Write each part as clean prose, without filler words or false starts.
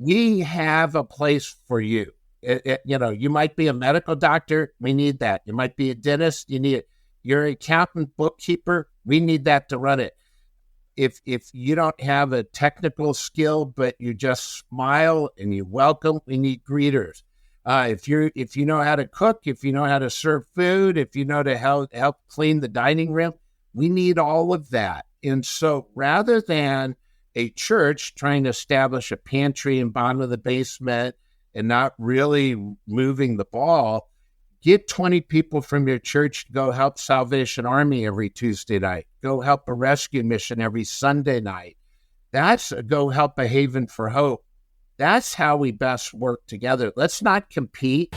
we have a place for you. You might be a medical doctor. We need that. You might be a dentist. You need it. You're an accountant, bookkeeper. We need that to run it. If you don't have a technical skill, but you just smile and you welcome, we need greeters. If you know how to cook, if you know how to serve food, if you know to help clean the dining room, we need all of that. And so rather than a church trying to establish a pantry in bottom of the basement and not really moving the ball, get 20 people from your church to go help Salvation Army every Tuesday night. Go help a rescue mission every Sunday night. That's go help a Haven for Hope. That's how we best work together. Let's not compete.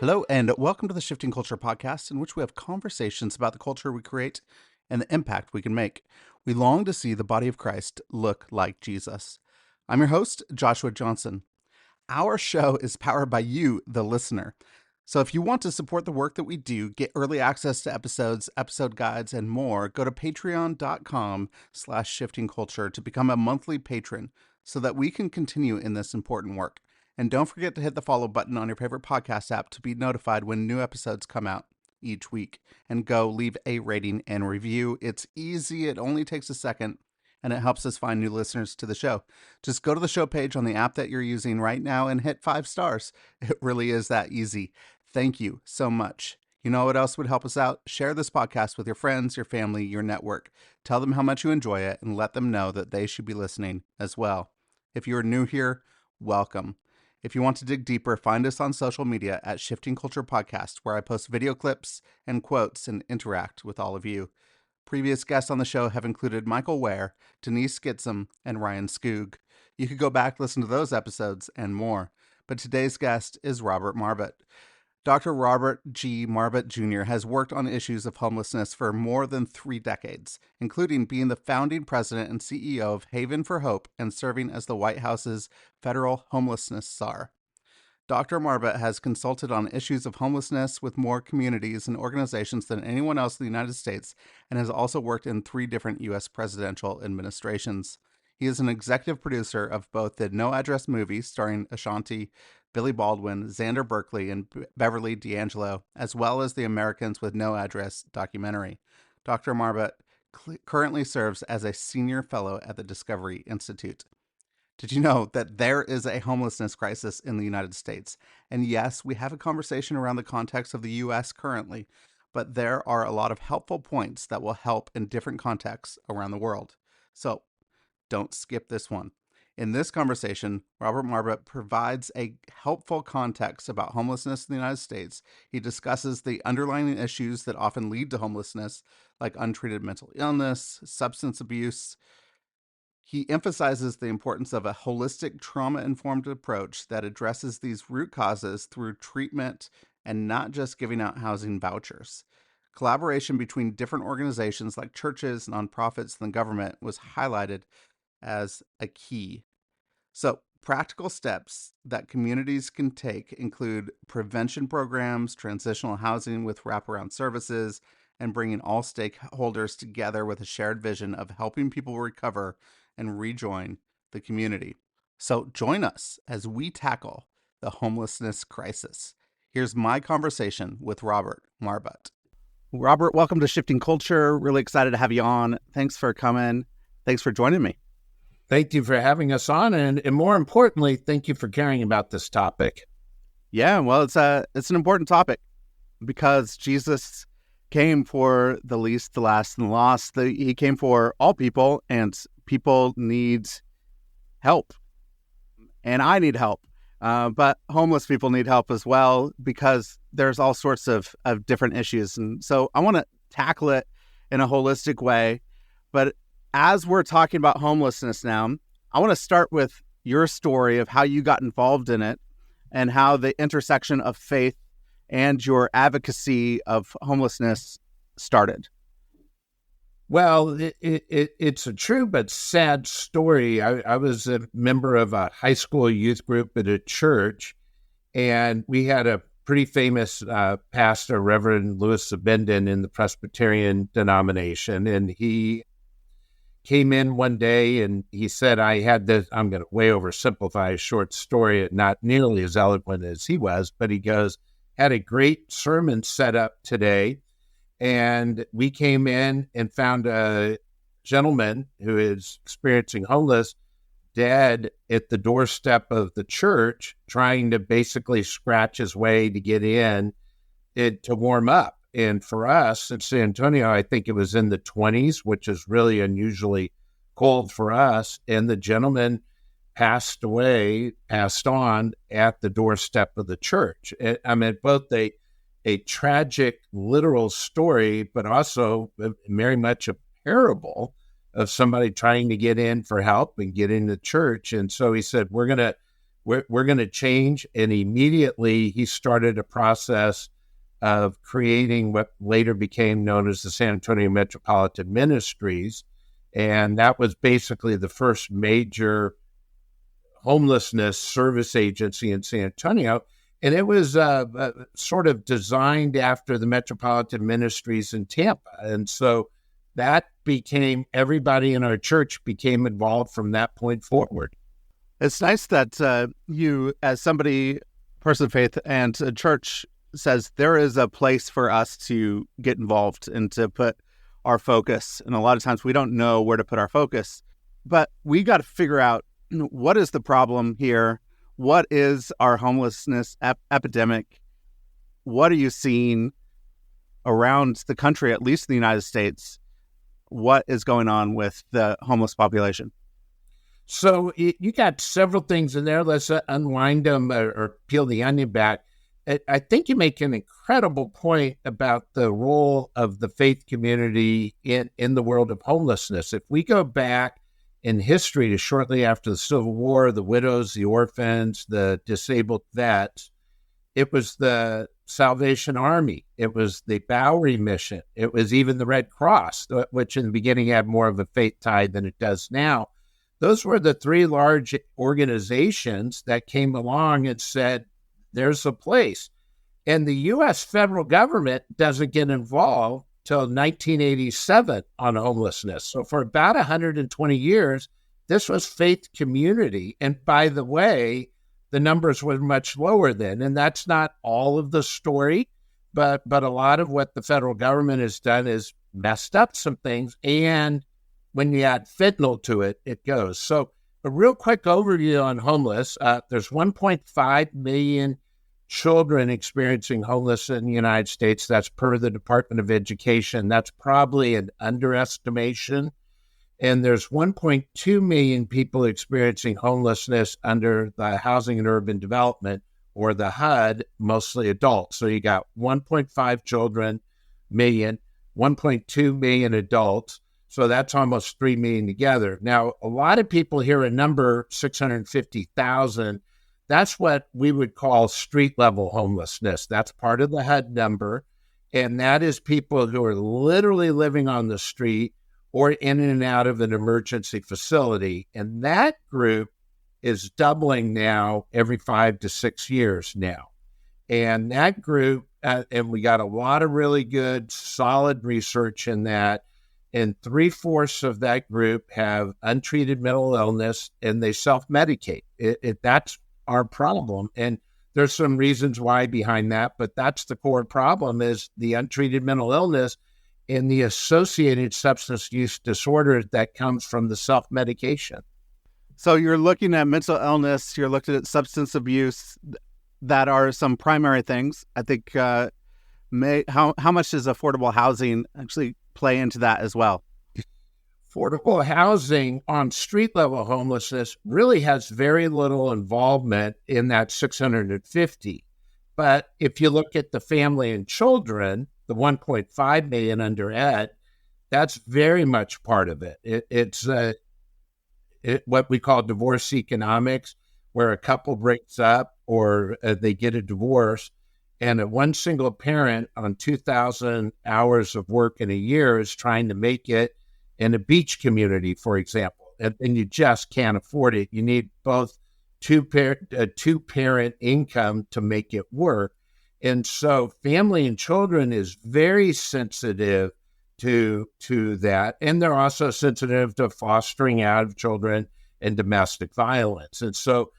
Hello, and welcome to the Shifting Culture podcast, in which we have conversations about the culture we create and the impact we can make. We long to see the body of Christ look like Jesus. I'm your host, Joshua Johnson. Our show is powered by you, the listener. So if you want to support the work that we do, get early access to episodes, episode guides, and more, go to patreon.com/shiftingculture to become a monthly patron so that we can continue in this important work. And don't forget to hit the follow button on your favorite podcast app to be notified when new episodes come out each week. And go leave a rating and review. It's easy. It only takes a second, and it helps us find new listeners to the show. Just go to the show page on the app that you're using right now and hit 5 stars. It really is that easy. Thank you so much. You know what else would help us out? Share this podcast with your friends, your family, your network. Tell them how much you enjoy it and let them know that they should be listening as well. If you're new here, welcome. If you want to dig deeper, find us on social media at Shifting Culture Podcast, where I post video clips and quotes and interact with all of you. Previous guests on the show have included Michael Ware, Denise Skitsum, and Ryan Skoog. You could go back, listen to those episodes, and more. But today's guest is Robert Marbut. Dr. Robert G. Marbut Jr. has worked on issues of homelessness for more than 3 decades, including being the founding president and CEO of Haven for Hope and serving as the White House's federal homelessness czar. Dr. Marbut has consulted on issues of homelessness with more communities and organizations than anyone else in the United States, and has also worked in 3 different U.S. presidential administrations. He is an executive producer of both the No Address movie starring Ashanti, Billy Baldwin, Xander Berkeley, and Beverly D'Angelo, as well as the Americans with No Address documentary. Dr. Marbut currently serves as a senior fellow at the Discovery Institute. Did you know that there is a homelessness crisis in the United States? And yes, we have a conversation around the context of the U.S. currently, but there are a lot of helpful points that will help in different contexts around the world. So don't skip this one. In this conversation, Robert Marbut provides a helpful context about homelessness in the United States. He discusses the underlying issues that often lead to homelessness, like untreated mental illness, substance abuse. He emphasizes the importance of a holistic, trauma-informed approach that addresses these root causes through treatment and not just giving out housing vouchers. Collaboration between different organizations like churches, nonprofits, and the government was highlighted as a key. So, practical steps that communities can take include prevention programs, transitional housing with wraparound services, and bringing all stakeholders together with a shared vision of helping people recover and rejoin the community. So, join us as we tackle the homelessness crisis. Here's my conversation with Robert Marbut. Robert, welcome to Shifting Culture. Really excited to have you on. Thanks for coming. Thanks for joining me. Thank you for having us on, and more importantly, thank you for caring about this topic. Yeah, well, it's an important topic because Jesus came for the least, the last, and the lost. He came for all people, and people need help, and I need help. But homeless people need help as well because there's all sorts of different issues, and so I want to tackle it in a holistic way, but as we're talking about homelessness now, I want to start with your story of how you got involved in it and how the intersection of faith and your advocacy of homelessness started. Well, it's a true but sad story. I was a member of a high school youth group at a church, And we had a pretty famous pastor, Reverend Louis Abendon, in the Presbyterian denomination. And he came in one day and he said, I had this, I'm going to way oversimplify a short story, not nearly as eloquent as he was, but he goes, had a great sermon set up today. And we came in and found a gentleman who is experiencing homeless dead at the doorstep of the church, trying to basically scratch his way to get in to warm up. And for us in San Antonio, I think it was in the 20s, which is really unusually cold for us. And the gentleman passed on at the doorstep of the church. I mean, both a tragic literal story, but also very much a parable of somebody trying to get in for help and get into church. And so he said, we're gonna change. And immediately he started a process of creating what later became known as the San Antonio Metropolitan Ministries. And that was basically the first major homelessness service agency in San Antonio. And it was sort of designed after the Metropolitan Ministries in Tampa. And so that became, everybody in our church became involved from that point forward. It's nice that you, as somebody, person of faith, and a church says there is a place for us to get involved and to put our focus. And a lot of times we don't know where to put our focus, but we got to figure out what is the problem here? What is our homelessness epidemic? What are you seeing around the country, at least in the United States? What is going on with the homeless population? So you got several things in there. Let's unwind them or peel the onion back. I think you make an incredible point about the role of the faith community in the world of homelessness. If we go back in history to shortly after the Civil War, the widows, the orphans, the disabled vets, it was the Salvation Army. It was the Bowery Mission. It was even the Red Cross, which in the beginning had more of a faith tie than it does now. Those were the three large organizations that came along and said, there's a place. And the U.S. federal government doesn't get involved till 1987 on homelessness. So for about 120 years, this was faith community. And by the way, the numbers were much lower then. And that's not all of the story, but a lot of what the federal government has done is messed up some things. And when you add fentanyl to it, it goes. So a real quick overview on homeless. There's 1.5 million children experiencing homelessness in the United States. That's per the Department of Education. That's probably an underestimation. And there's 1.2 million people experiencing homelessness under the Housing and Urban Development, or the HUD, mostly adults. So you got 1.5 million, 1.2 million adults. So that's almost 3 million together. Now, a lot of people hear a number, 650,000. That's what we would call street level homelessness. That's part of the HUD number. And that is people who are literally living on the street or in and out of an emergency facility. And that group is doubling now every 5 to 6 years now. And that group, and we got a lot of really good, solid research in that. And 3/4 of that group have untreated mental illness and they self-medicate. That's our problem. And there's some reasons why behind that, but that's the core problem, is the untreated mental illness and the associated substance use disorder that comes from the self-medication. So you're looking at mental illness, you're looking at substance abuse. That are some primary things. I think how much does affordable housing actually play into that as well? Affordable housing on street level homelessness really has very little involvement in that 650. But if you look at the family and children, the 1.5 million under ed, that's very much part of it. It's what we call divorce economics, where a couple breaks up or they get a divorce, and one single parent on 2,000 hours of work in a year is trying to make it in a beach community, for example, and you just can't afford it. You need both two-parent income to make it work. And so family and children is very sensitive to that. And they're also sensitive to fostering out of children and domestic violence. And so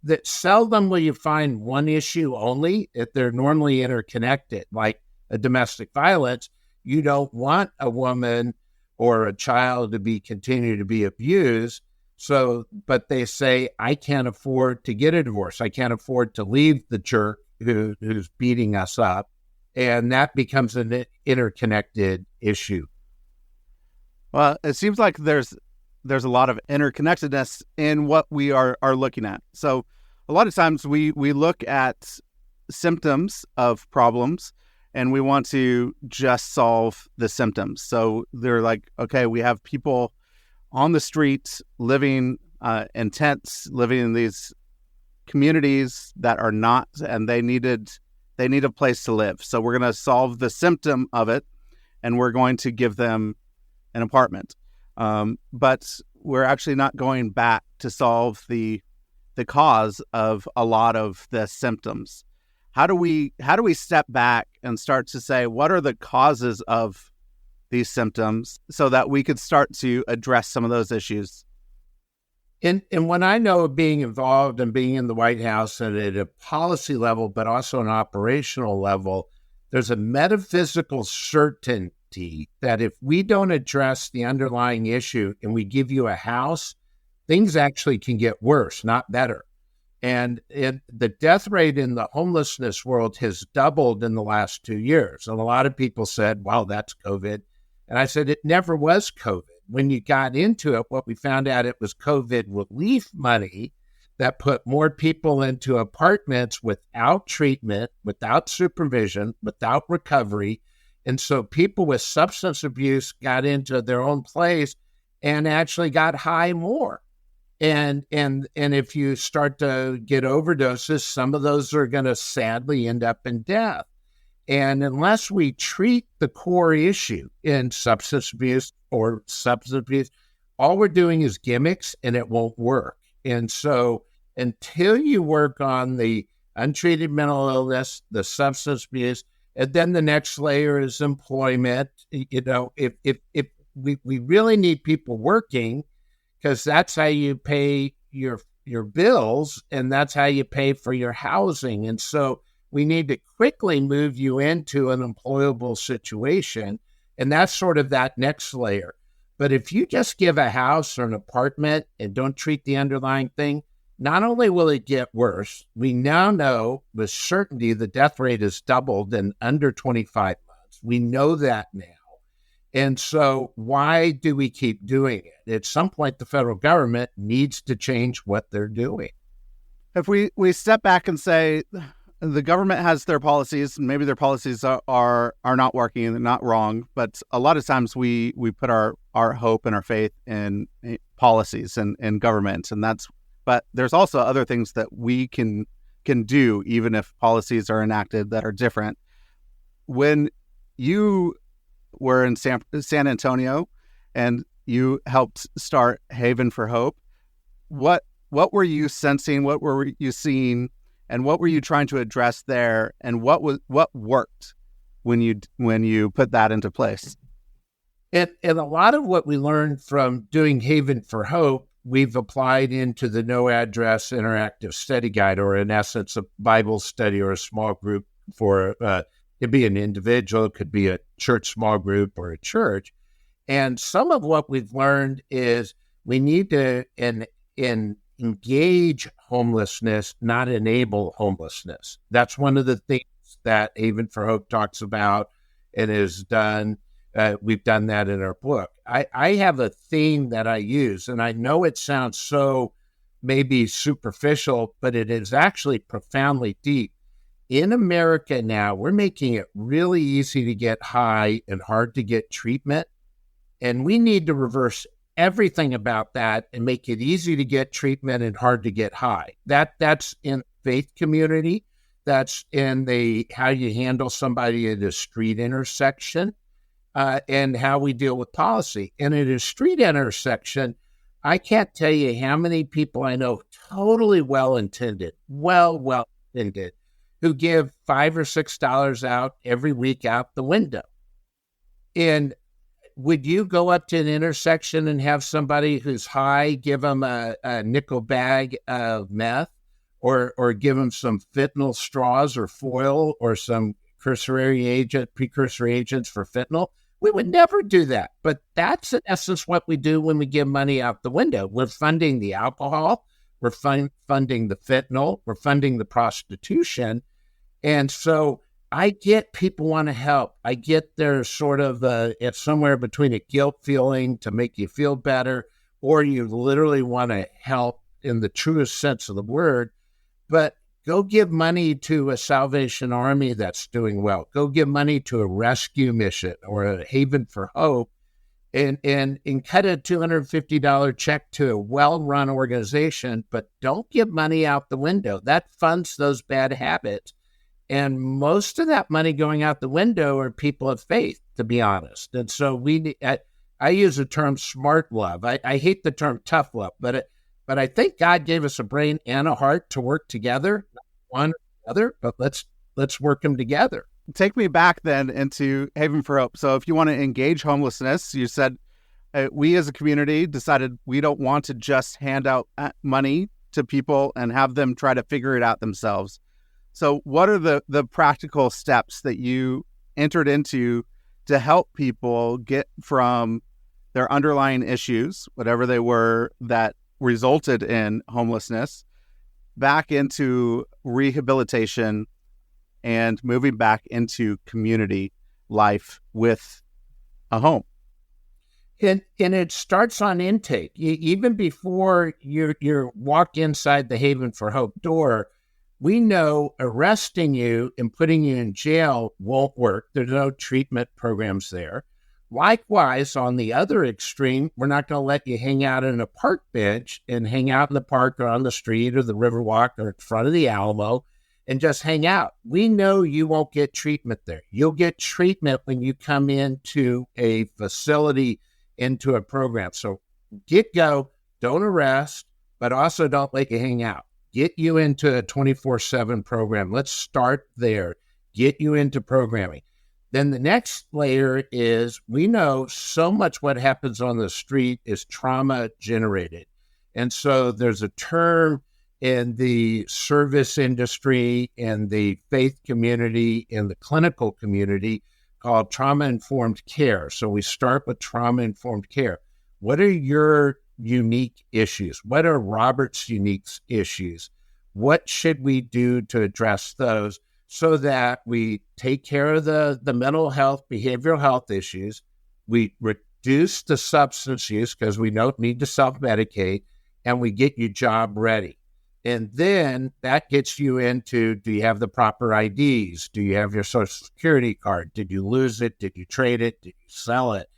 that seldom will you find one issue only if they're normally interconnected, like a domestic violence. You don't want a woman or a child to continue to be abused. So, but they say, I can't afford to get a divorce. I can't afford to leave the jerk who's beating us up. And that becomes an interconnected issue. Well, it seems like there's a lot of interconnectedness in what we are looking at. So a lot of times we look at symptoms of problems and we want to just solve the symptoms. So they're like, okay, we have people on the streets living in tents, living in these communities that are not, and they need a place to live. So we're going to solve the symptom of it, and we're going to give them an apartment. But we're actually not going back to solve the cause of a lot of the symptoms. How do we step back and start to say, what are the causes of these symptoms so that we could start to address some of those issues? And when I know of being involved and being in the White House and at a policy level, but also an operational level, there's a metaphysical certainty that if we don't address the underlying issue and we give you a house, things actually can get worse, not better. And the death rate in the homelessness world has doubled in the last 2 years. And a lot of people said, wow, that's COVID. And I said, it never was COVID. When you got into it, what we found out, it was COVID relief money that put more people into apartments without treatment, without supervision, without recovery. And so people with substance abuse got into their own place and actually got high more. And if you start to get overdoses, some of those are going to sadly end up in death. And unless we treat the core issue in substance abuse, all we're doing is gimmicks and it won't work. And so until you work on the untreated mental illness, the substance abuse, and then the next layer is employment, if we really need people working, because that's how you pay your bills and that's how you pay for your housing. And so we need to quickly move you into an employable situation. And that's sort of that next layer. But if you just give a house or an apartment and don't treat the underlying thing, not only will it get worse, we now know with certainty the death rate has doubled in under 25 months. We know that now. And so why do we keep doing it? At some point, the federal government needs to change what they're doing. If we step back and say the government has their policies, and maybe their policies are not working and they're not wrong, but a lot of times we put our hope and our faith in policies and government, but there's also other things that we can do even if policies are enacted that are different. When you were in San Antonio and you helped start Haven for Hope, what were you sensing? What were you seeing? And what were you trying to address there? And what worked when you put that into place? And a lot of what we learned from doing Haven for Hope, we've applied into the No Address Interactive Study Guide, or in essence, a Bible study or a small group for it could be an individual, it could be a church small group or a church. And some of what we've learned is we need to engage homelessness, not enable homelessness. That's one of the things that Haven for Hope talks about and has done. We've done that in our book. I have a theme that I use, and I know it sounds so maybe superficial, but it is actually profoundly deep. In America now, we're making it really easy to get high and hard to get treatment. And we need to reverse everything about that and make it easy to get treatment and hard to get high. That's in faith community. That's in how you handle somebody at a street intersection, and how we deal with policy. And at a street intersection, I can't tell you how many people I know, totally well-intended, well-intended, who give $5 or $6 out every week out the window. And would you go up to an intersection and have somebody who's high give them a nickel bag of meth, or give them some fentanyl straws or foil or some precursor agents for fentanyl? We would never do that. But that's in essence what we do when we give money out the window. We're funding the alcohol, we're funding the fentanyl, we're funding the prostitution. And so I get people want to help. I get there's sort of it's somewhere between a guilt feeling to make you feel better, or you literally want to help in the truest sense of the word. But go give money to a Salvation Army that's doing well. Go give money to a rescue mission or a Haven for Hope, and cut a $250 check to a well-run organization, but don't give money out the window. That funds those bad habits. And most of that money going out the window are people of faith, to be honest. And so I use the term smart love. I hate the term tough love, but I think God gave us a brain and a heart to work together, not one or the other, but let's work them together. Take me back then into Haven for Hope. So if you want to engage homelessness, you said we as a community decided we don't want to just hand out money to people and have them try to figure it out themselves. So what are the practical steps that you entered into to help people get from their underlying issues, whatever they were, that resulted in homelessness, back into rehabilitation and moving back into community life with a home? And it starts on intake. Even before you walk inside the Haven for Hope door, we know arresting you and putting you in jail won't work. There's no treatment programs there. Likewise, on the other extreme, we're not going to let you hang out on a park bench and hang out in the park or on the street or the Riverwalk or in front of the Alamo and just hang out. We know you won't get treatment there. You'll get treatment when you come into a facility, into a program. So go, don't arrest, but also don't let you hang out. Get you into a 24/7 program. Let's start there. Get you into programming. Then the next layer is we know so much what happens on the street is trauma generated. And so there's a term in the service industry and the faith community and the clinical community called trauma-informed care. So we start with trauma-informed care. What are your unique issues? What are Robert's unique issues? What should we do to address those so that we take care of the mental health, behavioral health issues, we reduce the substance use because we don't need to self-medicate, and we get you job ready. And then that gets you into, do you have the proper IDs? Do you have your Social Security card? Did you lose it? Did you trade it? Did you sell it?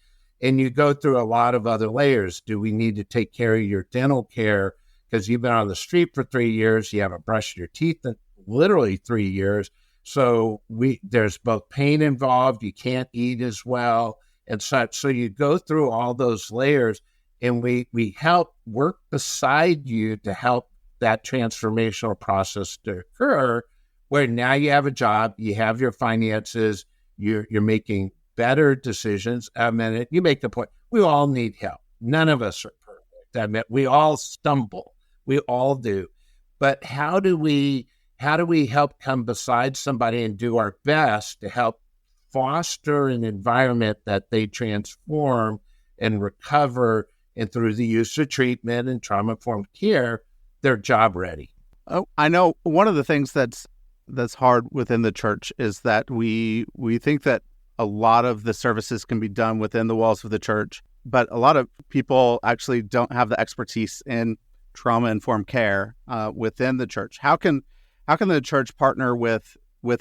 And you go through a lot of other layers. Do we need to take care of your dental care? Because you've been on the street for 3 years. You haven't brushed your teeth in literally 3 years. So there's both pain involved. You can't eat as well and such. So you go through all those layers, and we help work beside you to help that transformational process to occur, where now you have a job, you have your finances, you're making better decisions. I mean, you make the point, we all need help. None of us are perfect. I mean, we all stumble. We all do. But how do we help come beside somebody and do our best to help foster an environment that they transform and recover, and through the use of treatment and trauma-informed care, they're job ready? Oh, I know one of the things that's hard within the church is that we think that a lot of the services can be done within the walls of the church, but a lot of people actually don't have the expertise in trauma-informed care within the church. How can the church partner with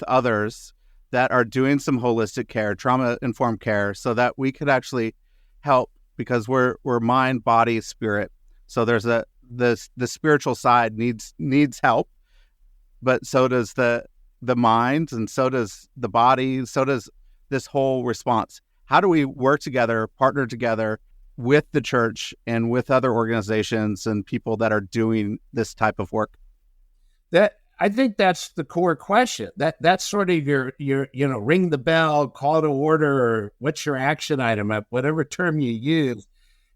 others that are doing some holistic care, trauma-informed care, so that we could actually help? Because we're mind, body, spirit. So there's the spiritual side needs help, but so does the mind, and so does the body, so does this whole response. How do we work together, partner together, with the church and with other organizations and people that are doing this type of work? That I think that's the core question. That's sort of your ring the bell, call to order, or what's your action item, whatever term you use.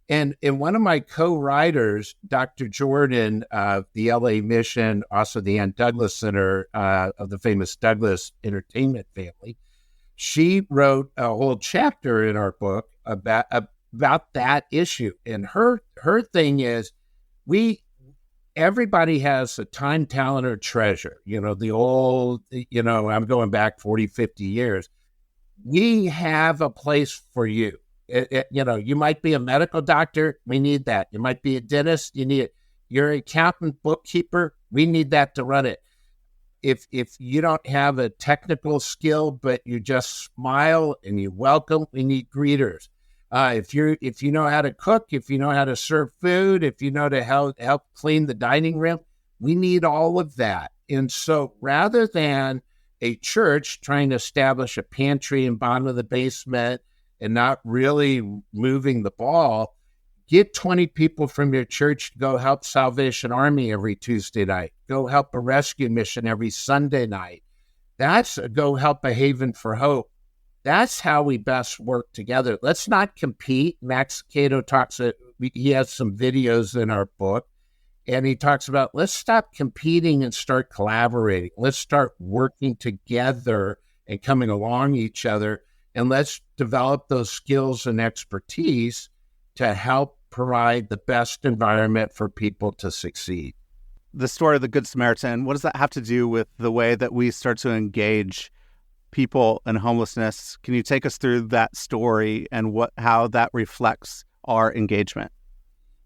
And one of my co-writers, Dr. Jordan of the LA Mission, also the Ann Douglas Center of the famous Douglas entertainment family, she wrote a whole chapter in our book about that issue. And her thing is, everybody has a time, talent, or treasure. The old, I'm going back 40, 50 years. We have a place for you. You might be a medical doctor. We need that. You might be a dentist. You need it. You're an accountant, bookkeeper. We need that to run it. If you don't have a technical skill, but you just smile and you welcome, we need greeters. If you know how to cook, if you know how to serve food, if you know to help clean the dining room, we need all of that. And so rather than a church trying to establish a pantry in bottom of the basement and not really moving the ball, get 20 people from your church to go help Salvation Army every Tuesday night. Go help a rescue mission every Sunday night. That's go help a Haven for Hope. That's how we best work together. Let's not compete. Max Cato he has some videos in our book, and he talks about, let's stop competing and start collaborating. Let's start working together and coming along each other, and let's develop those skills and expertise to help provide the best environment for people to succeed. The story of the Good Samaritan, what does that have to do with the way that we start to engage people in homelessness? Can you take us through that story and how that reflects our engagement?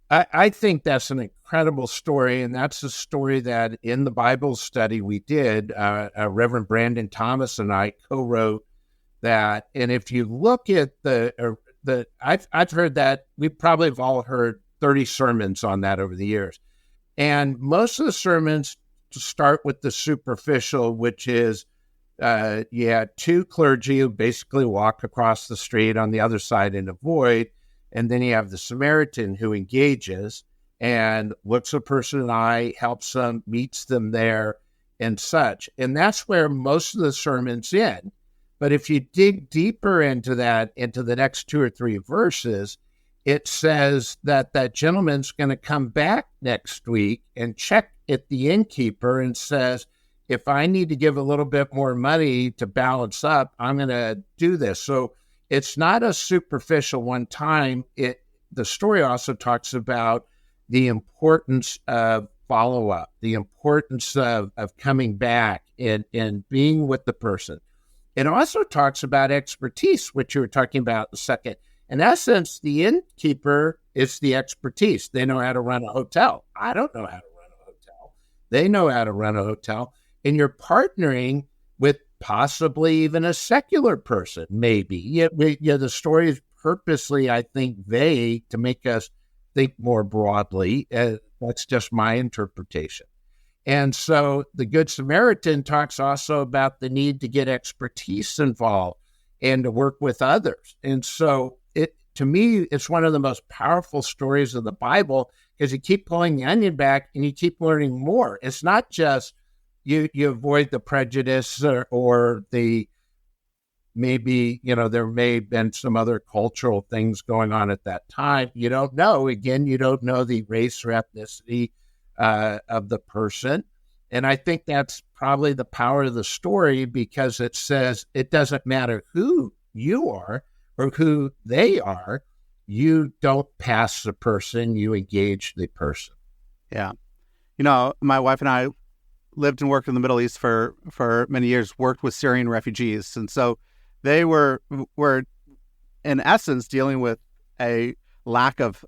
I think that's an incredible story, and that's a story that in the Bible study we did, Reverend Brandon Thomas and I co-wrote that. And if you look at I've heard that, we probably have all heard 30 sermons on that over the years. And most of the sermons start with the superficial, which is you had two clergy who basically walk across the street on the other side in a void. And then you have the Samaritan who engages and looks a person in the eye, helps them, meets them there and such. And that's where most of the sermons end. But if you dig deeper into that, into the next 2 or 3 verses, it says that gentleman's going to come back next week and check at the innkeeper and says, if I need to give a little bit more money to balance up, I'm going to do this. So it's not a superficial one time. The story also talks about the importance of follow-up, the importance of coming back and being with the person. It also talks about expertise, which you were talking about a second. In essence, the innkeeper is the expertise. They know how to run a hotel. I don't know how to run a hotel. They know how to run a hotel. And you're partnering with possibly even a secular person, maybe. The story is purposely, I think, vague to make us think more broadly. That's just my interpretation. And so the Good Samaritan talks also about the need to get expertise involved and to work with others. And so to me, it's one of the most powerful stories of the Bible because you keep pulling the onion back and you keep learning more. It's not just you avoid the prejudice or the maybe, there may have been some other cultural things going on at that time. You don't know. Again, you don't know the race or ethnicity of the person. And I think that's probably the power of the story because it says it doesn't matter who you are or who they are. You don't pass the person, you engage the person. Yeah. My wife and I lived and worked in the Middle East for many years, worked with Syrian refugees. And so they were in essence dealing with a lack of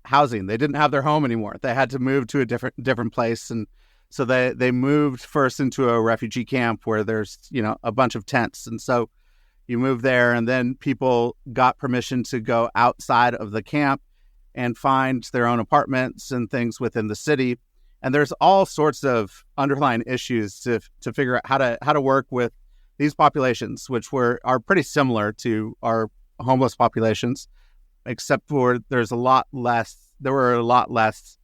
housing. They didn't have their home anymore. They had to move to a different place. And so they moved first into a refugee camp where there's, a bunch of tents. And so you move there and then people got permission to go outside of the camp and find their own apartments and things within the city. And there's all sorts of underlying issues to figure out how to work with these populations, which are pretty similar to our homeless populations. except for there were a lot less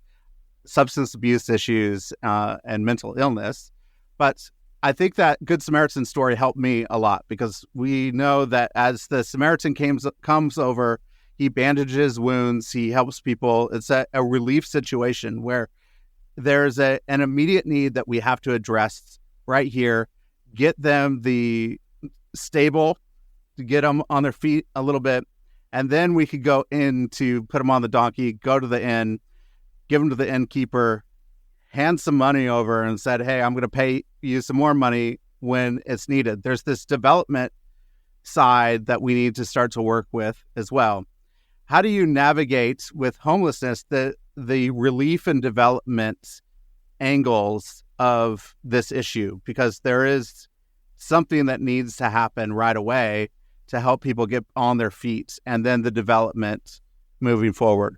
substance abuse issues and mental illness. But I think that Good Samaritan story helped me a lot, because we know that as the Samaritan comes over, he bandages wounds, he helps people. It's a relief situation where there's an immediate need that we have to address right here, get them the stable, to get them on their feet a little bit, and then we could go in to put them on the donkey, go to the inn, give them to the innkeeper, hand some money over and said, hey, I'm going to pay you some more money when it's needed. There's this development side that we need to start to work with as well. How do you navigate with homelessness the relief and development angles of this issue? Because there is something that needs to happen right away to help people get on their feet, and then the development moving forward.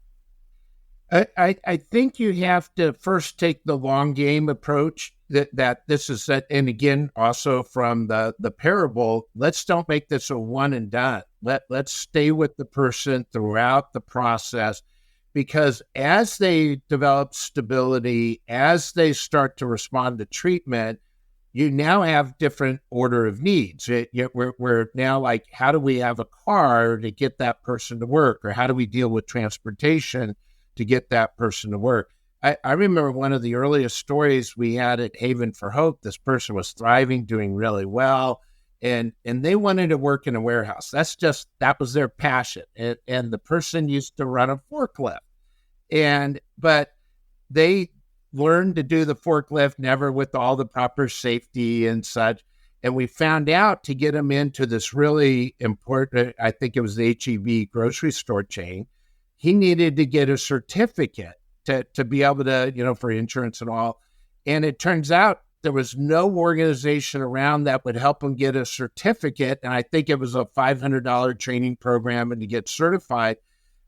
I think you have to first take the long game approach that this is, and again, also from the parable, let's don't make this a one and done. Let's stay with the person throughout the process, because as they develop stability, as they start to respond to treatment, you now have different order of needs. We're now like, how do we have a car to get that person to work? Or how do we deal with transportation to get that person to work? I remember one of the earliest stories we had at Haven for Hope. This person was thriving, doing really well, and they wanted to work in a warehouse. That was their passion. And the person used to run a forklift. But they learned to do the forklift, never with all the proper safety and such. And we found out to get them into this really important, I think it was the H-E-B grocery store chain, he needed to get a certificate to be able to, for insurance and all. And it turns out there was no organization around that would help him get a certificate. And I think it was a $500 training program and to get certified.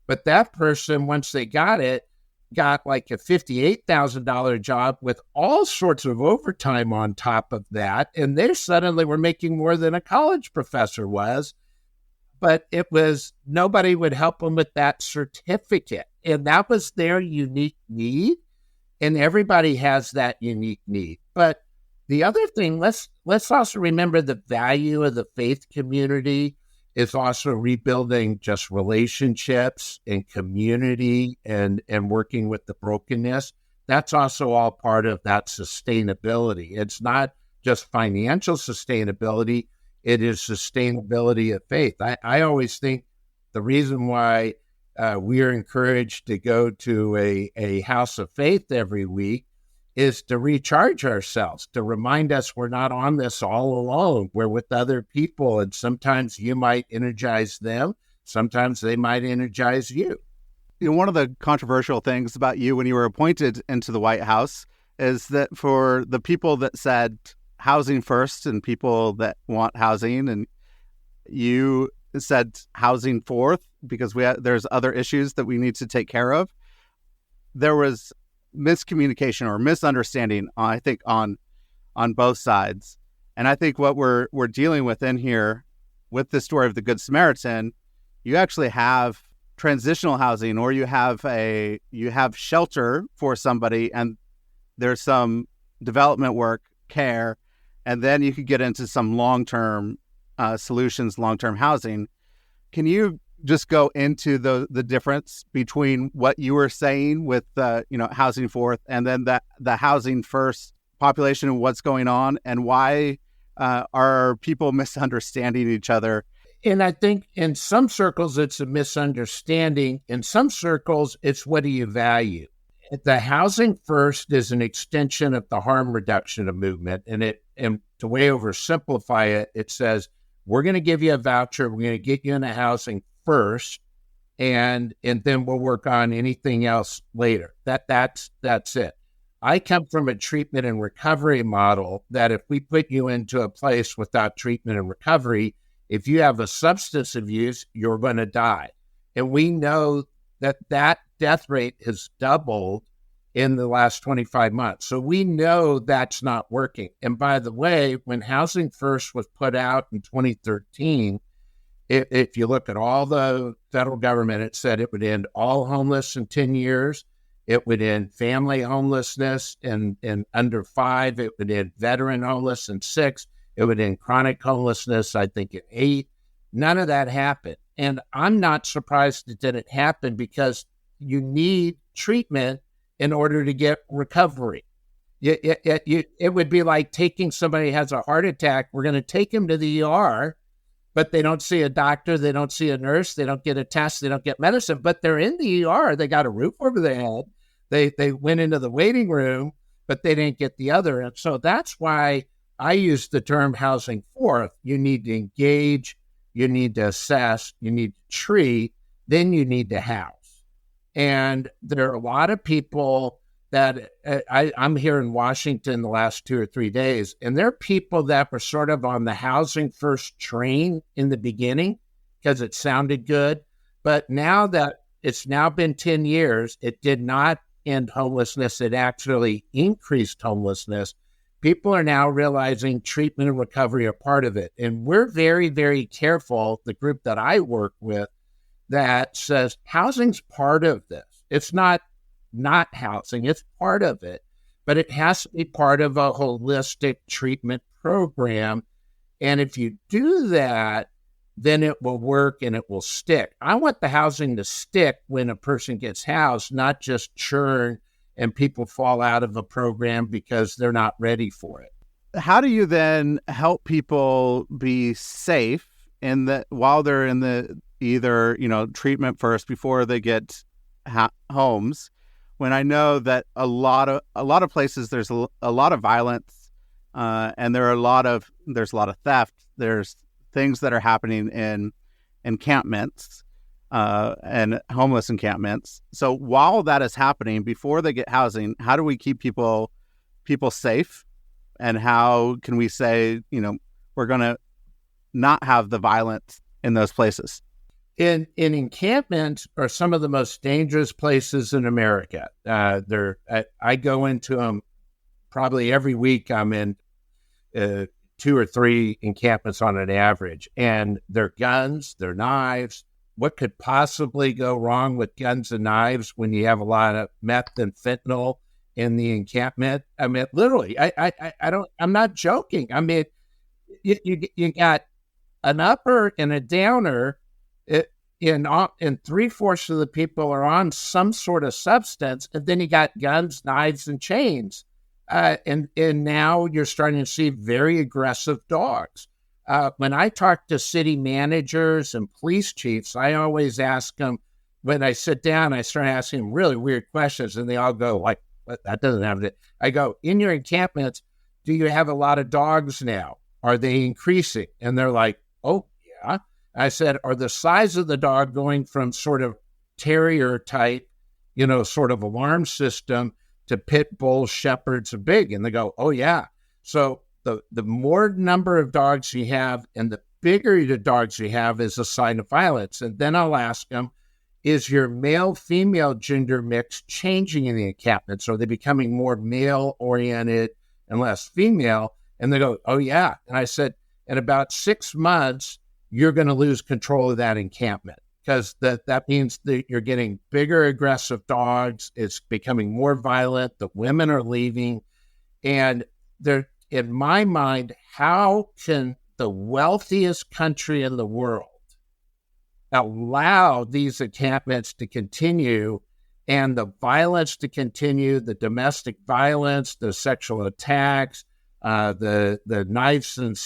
But that person, once they got it, got like a $58,000 job with all sorts of overtime on top of that. And they suddenly were making more than a college professor was. But it was, nobody would help them with that certificate. And that was their unique need. And everybody has that unique need. But the other thing, let's also remember the value of the faith community is also rebuilding just relationships and community and working with the brokenness. That's also all part of that sustainability. It's not just financial sustainability. It is sustainability of faith. I always think the reason why we are encouraged to go to a house of faith every week is to recharge ourselves, to remind us we're not on this all alone. We're with other people, and sometimes you might energize them. Sometimes they might energize you. One of the controversial things about you when you were appointed into the White House is that for the people that said housing first and people that want housing, and you said housing fourth because there's other issues that we need to take care of. There was miscommunication or misunderstanding, I think, on both sides. And I think what we're dealing with in here with the story of the Good Samaritan, you actually have transitional housing, or you have shelter for somebody, and there's some development work, care, and then you could get into some long-term solutions, long-term housing. Can you just go into the difference between what you were saying with housing fourth and then the housing first population and what's going on, and why are people misunderstanding each other? And I think in some circles it's a misunderstanding. In some circles it's what do you value? The housing first is an extension of the harm reduction movement, and to way oversimplify it, it says we're going to give you a voucher, we're going to get you into housing first, and then we'll work on anything else later. That's it. I come from a treatment and recovery model that if we put you into a place without treatment and recovery, if you have a substance abuse, you're going to die. And we know that death rate has doubled in the last 25 months. So we know that's not working. And by the way, when Housing First was put out in 2013, If you look at all the federal government, it said it would end all homeless in 10 years. It would end family homelessness in under 5. It would end veteran homeless in 6. It would end chronic homelessness, I think, in 8. None of that happened. And I'm not surprised it didn't happen, because you need treatment in order to get recovery. It would be like taking somebody who has a heart attack. We're going to take him to the ER, but they don't see a doctor, they don't see a nurse, they don't get a test, they don't get medicine, but they're in the ER. They got a roof over their head. They went into the waiting room, but they didn't get the other. And so that's why I use the term housing fourth. You need to engage, you need to assess, you need to treat, then you need to house. And there are a lot of people that I'm here in Washington the last 2 or 3 days, and there are people that were sort of on the housing first train in the beginning because it sounded good. But now that it's now been 10 years, it did not end homelessness. It actually increased homelessness. People are now realizing treatment and recovery are part of it. And we're very, very careful, the group that I work with, that says housing's part of this. It's not housing, it's part of it, but it has to be part of a holistic treatment program. And if you do that, then it will work and it will stick. I want the housing to stick when a person gets housed, not just churn and people fall out of the program because they're not ready for it. How do you then help people be safe in the while they're in the either, treatment first before they get homes? When I know that a lot of places there's a lot of violence, and there's a lot of theft. There's things that are happening in encampments and homeless encampments. So while that is happening, before they get housing, how do we keep people safe? And how can we say, we're going to not have the violence in those places? In encampments are some of the most dangerous places in America. I go into them probably every week. I'm in 2 or 3 encampments on an average, and they're guns, they're knives. What could possibly go wrong with guns and knives when you have a lot of meth and fentanyl in the encampment? I mean, literally, I'm not joking. I mean, you got an upper and a downer. And 3/4 of the people are on some sort of substance, and then you got guns, knives, and chains. And now you're starting to see very aggressive dogs. When I talk to city managers and police chiefs, I always ask them, when I sit down, I start asking them really weird questions, and they all go like, "What? That doesn't have it." I go, "In your encampments, do you have a lot of dogs now? Are they increasing?" And they're like, "Oh, yeah." I said, "Are the size of the dog going from sort of terrier type, sort of alarm system to pit bull, shepherds, and big?" And they go, "Oh, yeah." So the more number of dogs you have and the bigger the dogs you have is a sign of violence. And then I'll ask them, is your male-female gender mix changing in the encampment? So are they becoming more male-oriented and less female? And they go, "Oh, yeah." And I said, in about 6 months, you're going to lose control of that encampment, because that means that you're getting bigger, aggressive dogs. It's becoming more violent. The women are leaving. And in my mind, how can the wealthiest country in the world allow these encampments to continue and the violence to continue, the domestic violence, the sexual attacks, the knives and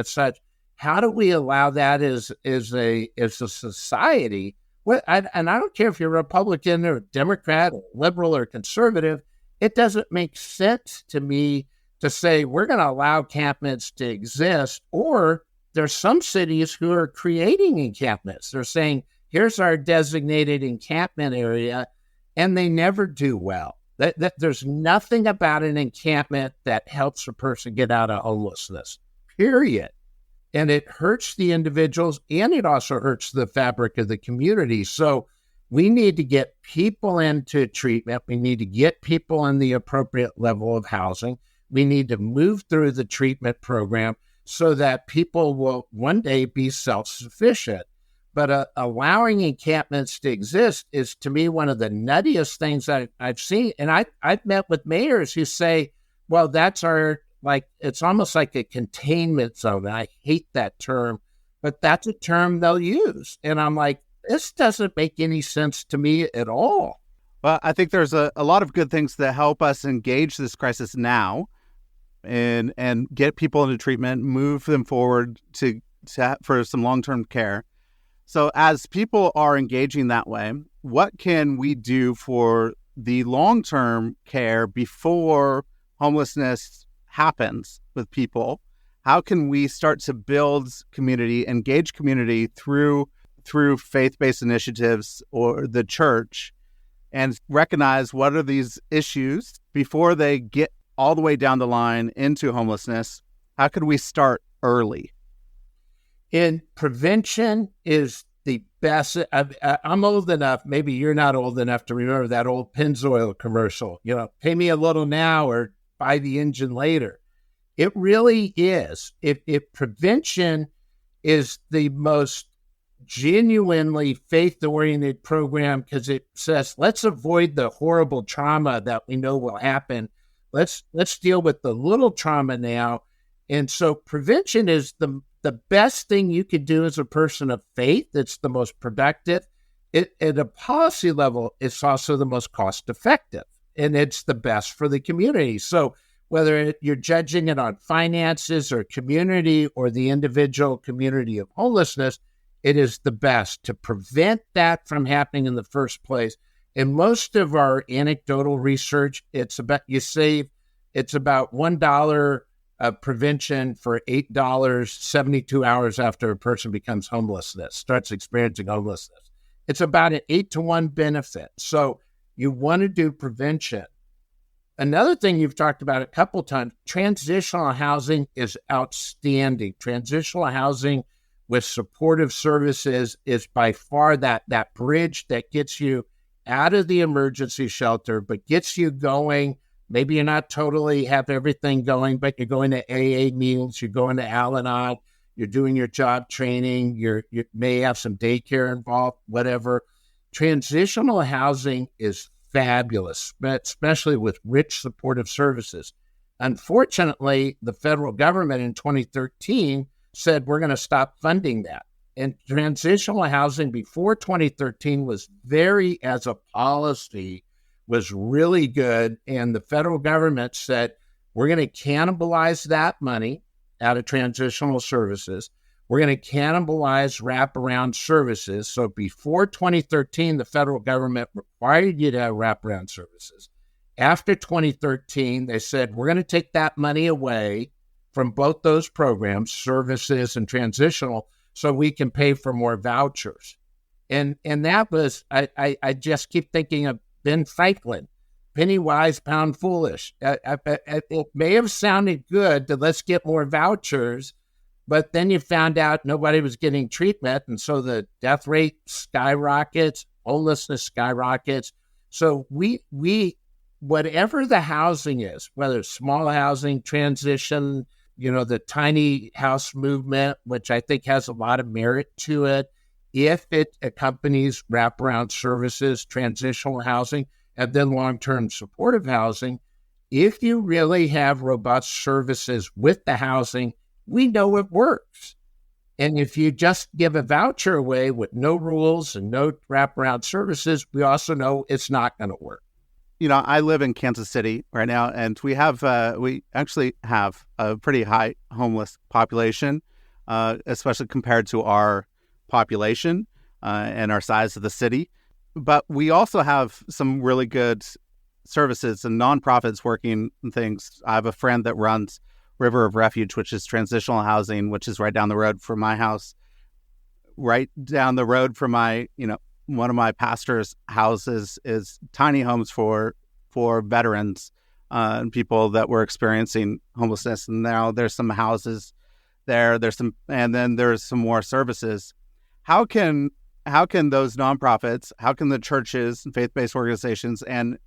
such? How do we allow that as a society? And I don't care if you're Republican or Democrat or liberal or conservative. It doesn't make sense to me to say we're going to allow encampments to exist. Or there's some cities who are creating encampments. They're saying, here's our designated encampment area, and they never do well. There's nothing about an encampment that helps a person get out of homelessness, period. And it hurts the individuals, and it also hurts the fabric of the community. So we need to get people into treatment. We need to get people in the appropriate level of housing. We need to move through the treatment program so that people will one day be self-sufficient. But allowing encampments to exist is, to me, one of the nuttiest things I've seen. And I've met with mayors who say, well, that's it's almost like a containment zone. And I hate that term, but that's a term they'll use. And I'm like, this doesn't make any sense to me at all. Well, I think there's a lot of good things that help us engage this crisis now and get people into treatment, move them forward for some long-term care. So as people are engaging that way, what can we do for the long-term care before homelessness happens with people? How can we start to build community, engage community through faith-based initiatives or the church, and recognize what are these issues before they get all the way down the line into homelessness? How could we start early? And prevention is the best. I'm old enough, maybe you're not old enough to remember that old Pennzoil commercial, pay me a little now or buy the engine later. It really is. If prevention is the most genuinely faith-oriented program, because it says, let's avoid the horrible trauma that we know will happen. Let's deal with the little trauma now. And so prevention is the best thing you could do as a person of faith. It's the most productive. At a policy level, it's also the most cost-effective, and it's the best for the community. So whether you're judging it on finances or community or the individual community of homelessness, it is the best to prevent that from happening in the first place. In most of our anecdotal research, it's about $1 of prevention for $8 72 hours after a person becomes starts experiencing homelessness. It's about an 8-to-1 benefit. So you want to do prevention. Another thing you've talked about a couple times, transitional housing is outstanding. Transitional housing with supportive services is by far that bridge that gets you out of the emergency shelter, but gets you going. Maybe you're not totally have everything going, but you're going to AA meals, you're going to Al-Anon, you're doing your job training, you may have some daycare involved, whatever. Transitional housing is fabulous, especially with rich supportive services. Unfortunately, the federal government in 2013 said we're going to stop funding that. And transitional housing before 2013 was as a policy, was really good. And the federal government said, we're going to cannibalize that money out of transitional services. We're going to cannibalize wraparound services. So before 2013, the federal government required you to have wraparound services. After 2013, they said, we're going to take that money away from both those programs, services and transitional, so we can pay for more vouchers. And that was, I just keep thinking of Ben Franklin, penny wise, pound foolish. It may have sounded good to let's get more vouchers, but then you found out nobody was getting treatment. And so the death rate skyrockets, homelessness skyrockets. So we whatever the housing is, whether it's small housing, transition, the tiny house movement, which I think has a lot of merit to it, if it accompanies wraparound services, transitional housing, and then long-term supportive housing, if you really have robust services with the housing, we know it works. And if you just give a voucher away with no rules and no wraparound services, we also know it's not going to work. I live in Kansas City right now, and we actually have a pretty high homeless population, especially compared to our population and our size of the city. But we also have some really good services and nonprofits working things. I have a friend that runs River of Refuge, which is transitional housing, which is right down the road from my house, right down the road from my, one of my pastor's houses is tiny homes for veterans and people that were experiencing homelessness. And now there's some houses there. And then there's some more services. How can those nonprofits, how can the churches and faith-based organizations and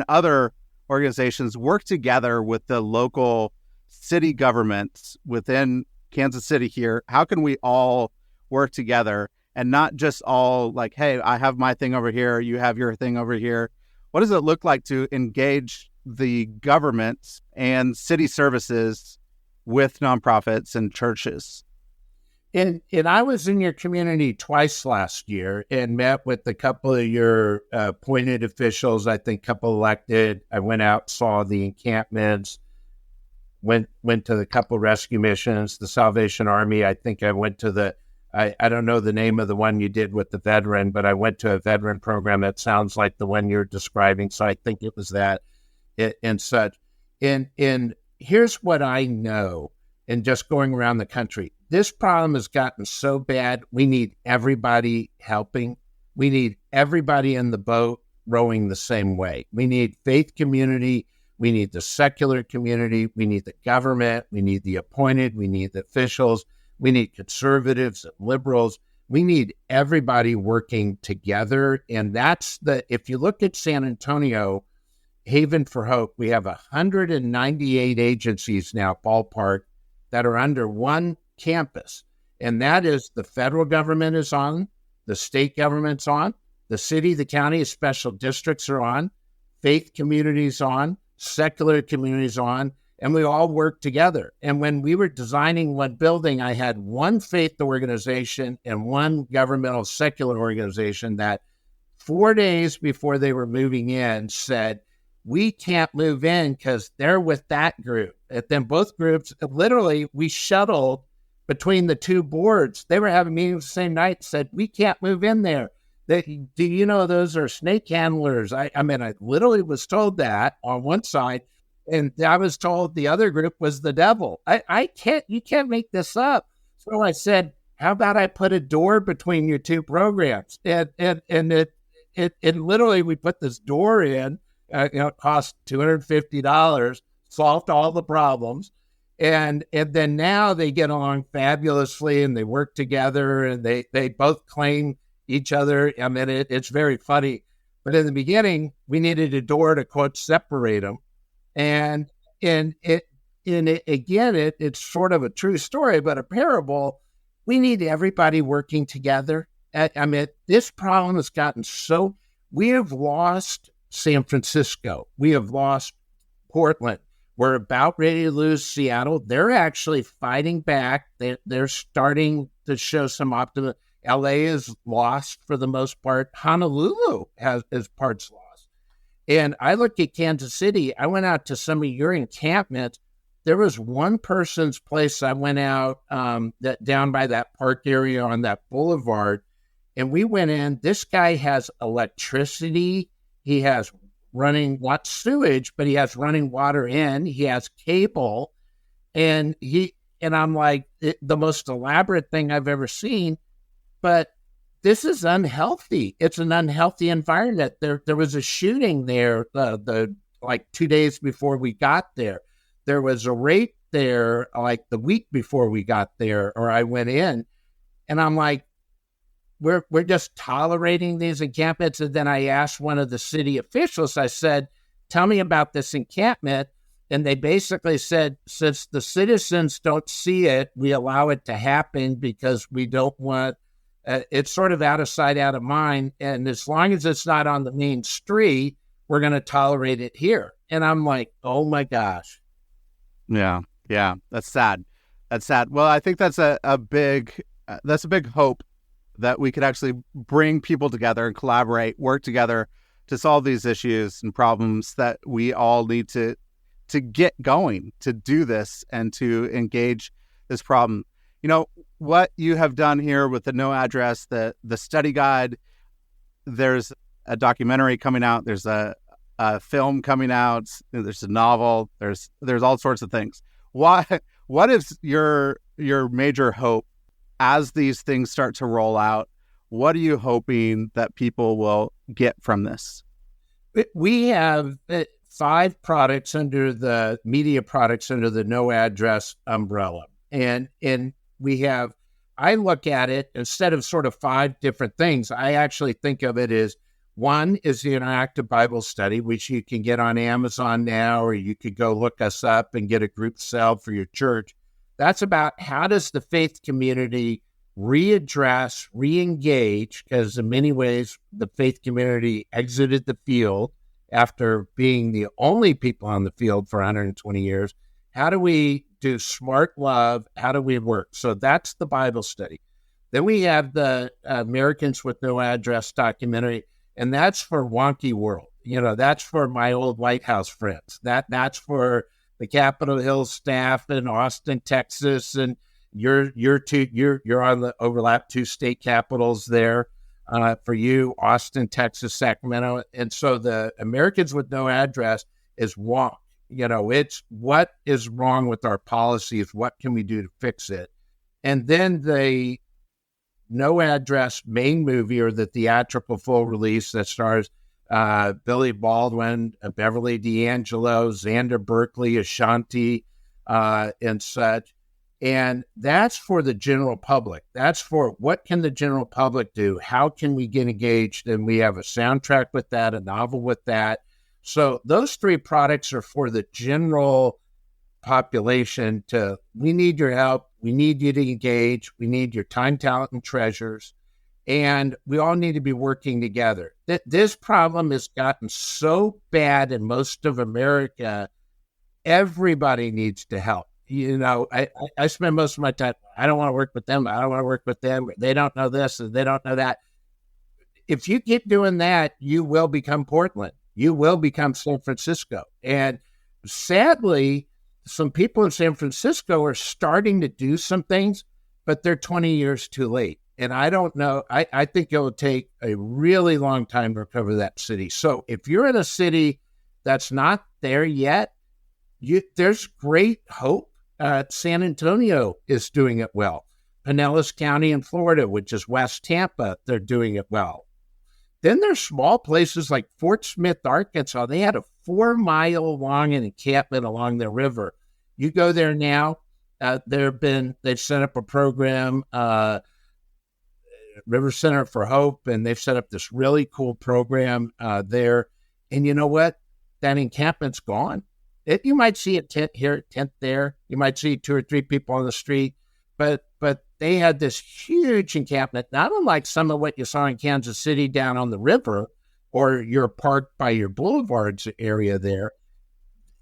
other organizations work together with the local city governments within Kansas City here, how can we all work together and not just all like, hey, I have my thing over here, you have your thing over here. What does it look like to engage the government and city services with nonprofits and churches? And I was in your community twice last year and met with a couple of your appointed officials, I think a couple elected. I went out, saw the encampments, went to the couple rescue missions, the Salvation Army. I think I went to I don't know the name of the one you did with the veteran, but I went to a veteran program that sounds like the one you're describing. So I think it was that and such. And here's what I know in just going around the country. This problem has gotten so bad, we need everybody helping. We need everybody in the boat rowing the same way. We need faith community. We need the secular community. We need the government. We need the appointed. We need the officials. We need conservatives and liberals. We need everybody working together. And that's if you look at San Antonio, Haven for Hope, we have 198 agencies now, ballpark, that are under one campus. And that is the federal government is on, the state government's on, the city, the county, special districts are on, faith communities on, secular communities on, and we all work together. And when we were designing one building, I had one faith organization and one governmental secular organization that 4 days before they were moving in said, we can't move in because they're with that group. And then both groups, literally, we shuttled between the two boards. They were having meetings the same night, said, we can't move in there. Do you know those are snake handlers? I mean, I literally was told that on one side, and I was told the other group was the devil. You can't make this up. So I said, how about I put a door between your two programs? And it literally, we put this door in, it cost $250, solved all the problems. And then now they get along fabulously and they work together and they both claim each other. I mean, it's very funny. But in the beginning, we needed a door to, quote, separate them. And it's sort of a true story, but a parable. We need everybody working together. I mean, this problem has gotten so, we have lost San Francisco. We have lost Portland. We're about ready to lose Seattle. They're actually fighting back. They're starting to show some optimism. LA is lost for the most part. Honolulu has parts lost. And I look at Kansas City. I went out to some of your encampments. There was one person's place I went out that down by that park area on that boulevard, and we went in. This guy has electricity. He has running, not sewage, but he has running water in. He has cable, and I'm like, the most elaborate thing I've ever seen. But this is unhealthy. It's an unhealthy environment. There was a shooting there like 2 days before we got there. There was a rape there like the week before we got there, or I went in, and I'm like, we're just tolerating these encampments. And then I asked one of the city officials, I said, tell me about this encampment. And they basically said, since the citizens don't see it, we allow it to happen because we don't want, it's sort of out of sight, out of mind. And as long as it's not on the main street, we're going to tolerate it here. And I'm like, oh my gosh. Yeah. That's sad. Well, I think that's a big hope that we could actually bring people together and collaborate, work together to solve these issues and problems that we all need to get going, to do this and to engage this problem. You know, what you have done here with the No Address, the study guide, there's a documentary coming out, there's a film coming out, there's a novel, there's all sorts of things. What is your major hope as these things start to roll out? What are you hoping that people will get from this? We have 5 products under the media products under the No Address umbrella. And we have, I look at it instead of sort of 5 different things, I actually think of it as one is the interactive Bible study, which you can get on Amazon now, or you could go look us up and get a group sale for your church. That's about how does the faith community readdress, re-engage, because in many ways the faith community exited the field after being the only people on the field for 120 years. How do we do smart love? How do we work? So that's the Bible study. Then we have the Americans with No Address documentary, and that's for wonky world. That's for my old White House friends. That's for the Capitol Hill staff in Austin, Texas, and you're on the overlap 2 state capitals there. For you, Austin, Texas, Sacramento. And so the Americans with No Address is wrong. It's what is wrong with our policies? What can we do to fix it? And then the No Address main movie, or the theatrical full release that stars Billy Baldwin, Beverly D'Angelo, Xander Berkeley, Ashanti, and such. And that's for the general public. That's for what can the general public do? How can we get engaged? And we have a soundtrack with that, a novel with that. So those 3 products are for the general population we need your help. We need you to engage. We need your time, talent, and treasures. And we all need to be working together. This problem has gotten so bad in most of America, everybody needs to help. I spend most of my time, I don't want to work with them. I don't want to work with them. They don't know this and they don't know that. If you keep doing that, you will become Portland. You will become San Francisco. And sadly, some people in San Francisco are starting to do some things, but they're 20 years too late. And I don't know. I think it will take a really long time to recover that city. So if you're in a city that's not there yet, there's great hope. San Antonio is doing it well. Pinellas County in Florida, which is West Tampa, they're doing it well. Then there's small places like Fort Smith, Arkansas. They had a 4-mile long encampment along the river. You go there now, they've set up a program, River Center for Hope, and they've set up this really cool program there. And you know what? That encampment's gone. You might see a tent here, a tent there. You might see 2 or 3 people on the street, but they had this huge encampment, not unlike some of what you saw in Kansas City down on the river, or you're parked by your boulevards area there.